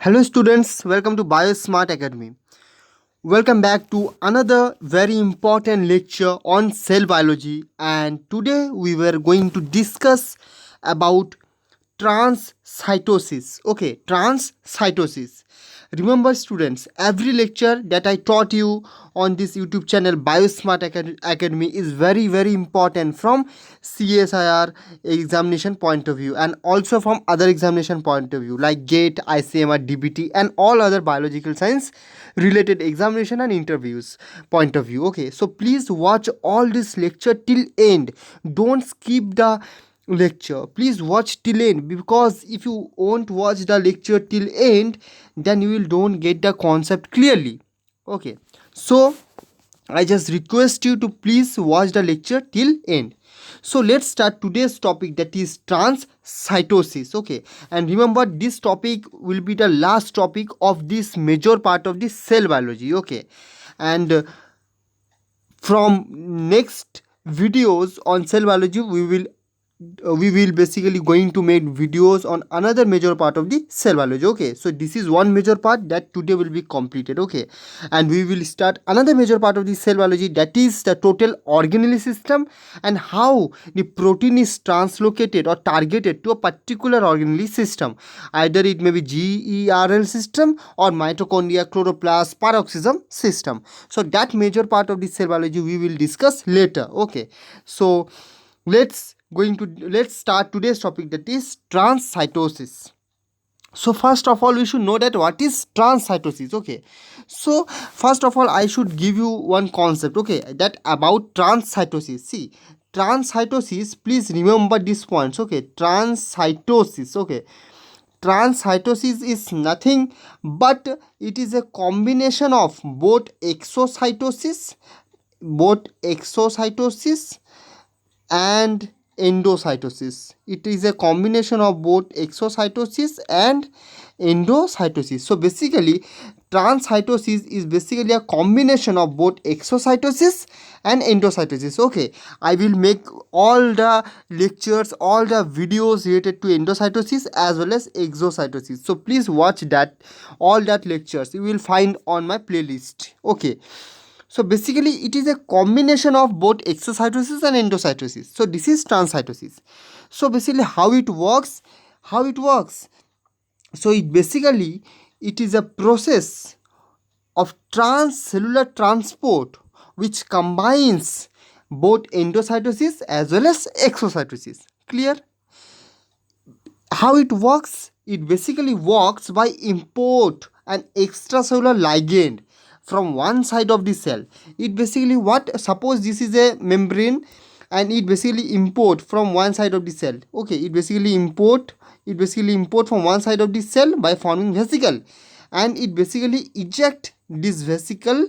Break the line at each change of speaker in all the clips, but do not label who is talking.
Hello students, welcome to BioSmart Academy. Welcome back to another very important lecture on cell biology, and today we were going to discuss about transcytosis. Okay, transcytosis. Remember students, every lecture that I taught you on this YouTube channel BioSmart Academy is very important from CSIR examination point of view and also from other examination point of view like GATE, ICMR, DBT and all other biological science related examination and interviews point of view. Okay, so please watch all this lecture till end. Don't skip the lecture, please watch till end, because if you won't watch the lecture till end, then you will don't get the concept clearly. Okay, so I just request you to please watch the lecture till end. So let's start today's topic, that is transcytosis. Okay, and remember this topic will be the last topic of this major part of the cell biology. Okay, and from next videos on cell biology we will basically going to make videos on another major part of the cell biology. Okay, so this is one major part that today will be completed. Okay, and we will start another major part of the cell biology, that is the total organelle system and how the protein is translocated or targeted to a particular organelle system. Either it may be GERL system or mitochondria, chloroplast, peroxisome system. So that major part of the cell biology we will discuss later. Okay, so let's start today's topic, that is transcytosis. So first of all we should know that what is transcytosis. Okay, so first of all I should give you one concept, okay, that about transcytosis. See, transcytosis, please remember these points. Okay, transcytosis. Okay, transcytosis is nothing but it is a combination of both exocytosis and endocytosis. It is a combination of both exocytosis and endocytosis. So basically transcytosis is basically a combination of both exocytosis and endocytosis. Okay, I will make all the lectures, all the videos related to endocytosis as well as exocytosis, so please watch that, all that lectures you will find on my playlist. Okay, so basically it is a combination of both exocytosis and endocytosis. So this is transcytosis. So basically how it works, so it is a process of transcellular transport which combines both endocytosis as well as exocytosis. Clear? How it works? It basically works by import an extracellular ligand from one side of the cell. It basically, what, suppose this is a membrane and it basically import from one side of the cell. Okay, it basically import from one side of the cell by forming vesicle, and it basically eject this vesicle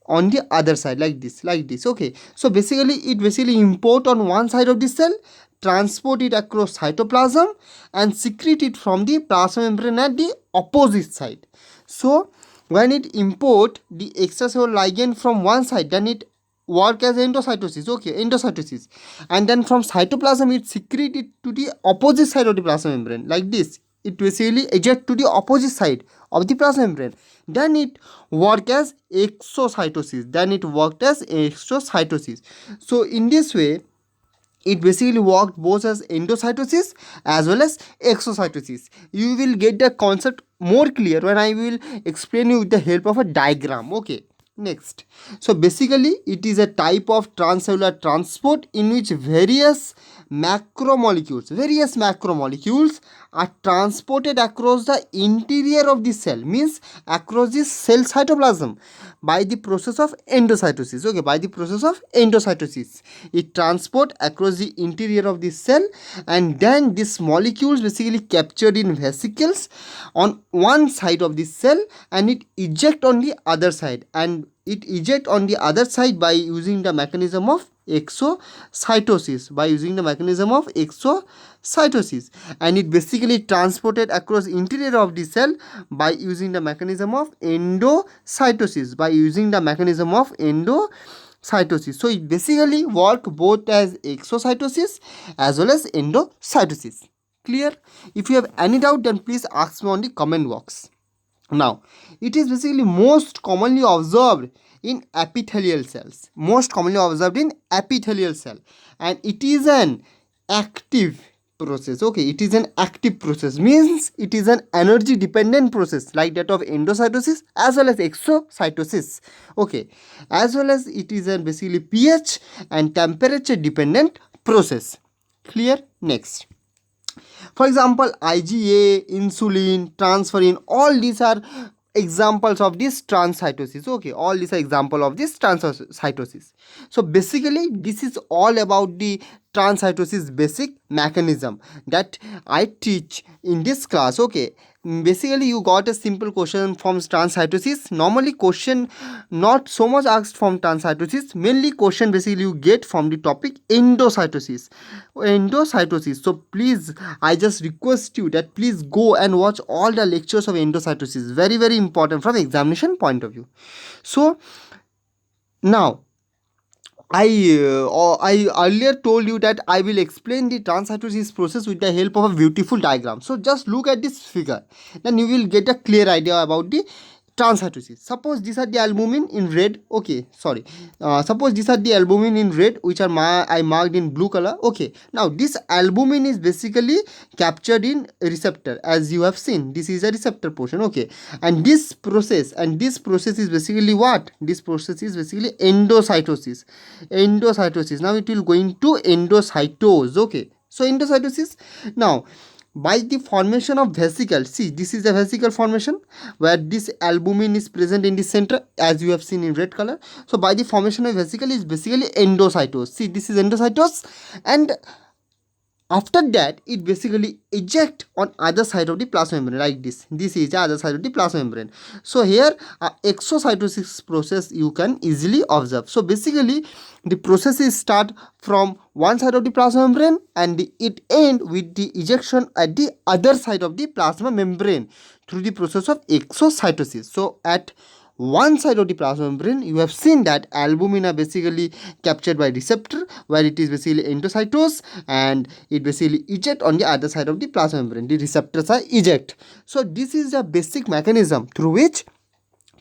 on the other side, like this. Okay, so basically it import on one side of the cell, transport it across cytoplasm and secrete it from the plasma membrane at the opposite side. So when it import the extracellular ligand from one side, then it work as endocytosis. Okay, endocytosis, and then from cytoplasm it secrete it to the opposite side of the plasma membrane, like this. It basically eject to the opposite side of the plasma membrane, then it work as exocytosis. So in this way it basically worked both as endocytosis as well as exocytosis. You will get the concept more clear when I will explain you with the help of a diagram. Okay, next, so basically it is a type of transcellular transport in which various macromolecules are transported across the interior of the cell, means across the cell cytoplasm, by the process of endocytosis. Okay, by the process of endocytosis it transport across the interior of the cell, and then these molecules basically captured in vesicles on one side of the cell, and it eject on the other side, by using the mechanism of exocytosis, and it basically transported across interior of the cell by using the mechanism of endocytosis. So it basically work both as exocytosis as well as endocytosis. Clear? If you have any doubt, then please ask me on the comment box. Now, it is basically most commonly observed in epithelial cells. Most commonly observed in epithelial cell, and it is an active process. Okay, it is an active process, means it is an energy dependent process like that of endocytosis as well as exocytosis. Okay, as well as it is a basically pH and temperature dependent process. Clear? Next. For example, IgA, insulin, transferrin, all these are examples of this transcytosis. Okay, all these are example of this transcytosis. So basically this is all about the transcytosis basic mechanism that I teach in this class. Okay, basically you got a simple question from transcytosis. Normally question not so much asked from transcytosis, mainly question basically you get from the topic endocytosis. So please, I just request you that please go and watch all the lectures of endocytosis, very very important from examination point of view. So now I earlier told you that I will explain the transcytosis process with the help of a beautiful diagram. So just look at this figure, then you will get a clear idea about the transcytosis. Suppose these are the albumin in red. Okay, sorry. Suppose these are the albumin in red, which are I marked in blue color. Okay. Now this albumin is basically captured in receptor, as you have seen. This is a receptor portion. Okay, and this process is basically what? This process is basically endocytosis. Endocytosis. Now it will go into endocytose. Okay. So endocytosis. Now by the formation of vesicle, see this is a vesicle formation where this albumin is present in the center, as you have seen in red color. So by the formation of vesicle is basically endocytose. See, this is endocytose, and after that it basically eject on other side of the plasma membrane like this is the other side of the plasma membrane. So here exocytosis process you can easily observe. So basically the process is start from one side of the plasma membrane and it end with the ejection at the other side of the plasma membrane through the process of exocytosis. So at one side of the plasma membrane you have seen that albumin are basically captured by receptor where it is basically endocytose, and it basically eject on the other side of the plasma membrane. The receptors are eject. So this is the basic mechanism through which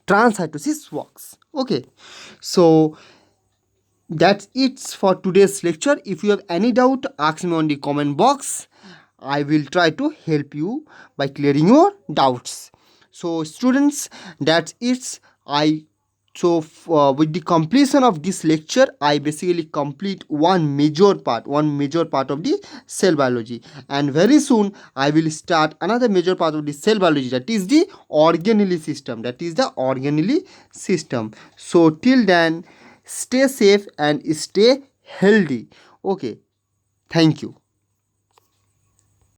transcytosis works. Okay, so that's it for today's lecture. If you have any doubt, ask me on the comment box. I will try to help you by clearing your doubts. So students, that's it. With the completion of this lecture, I basically complete one major part of the cell biology, and very soon I will start another major part of the cell biology, that is the organelle system. So till then, stay safe and stay healthy. Okay, thank you.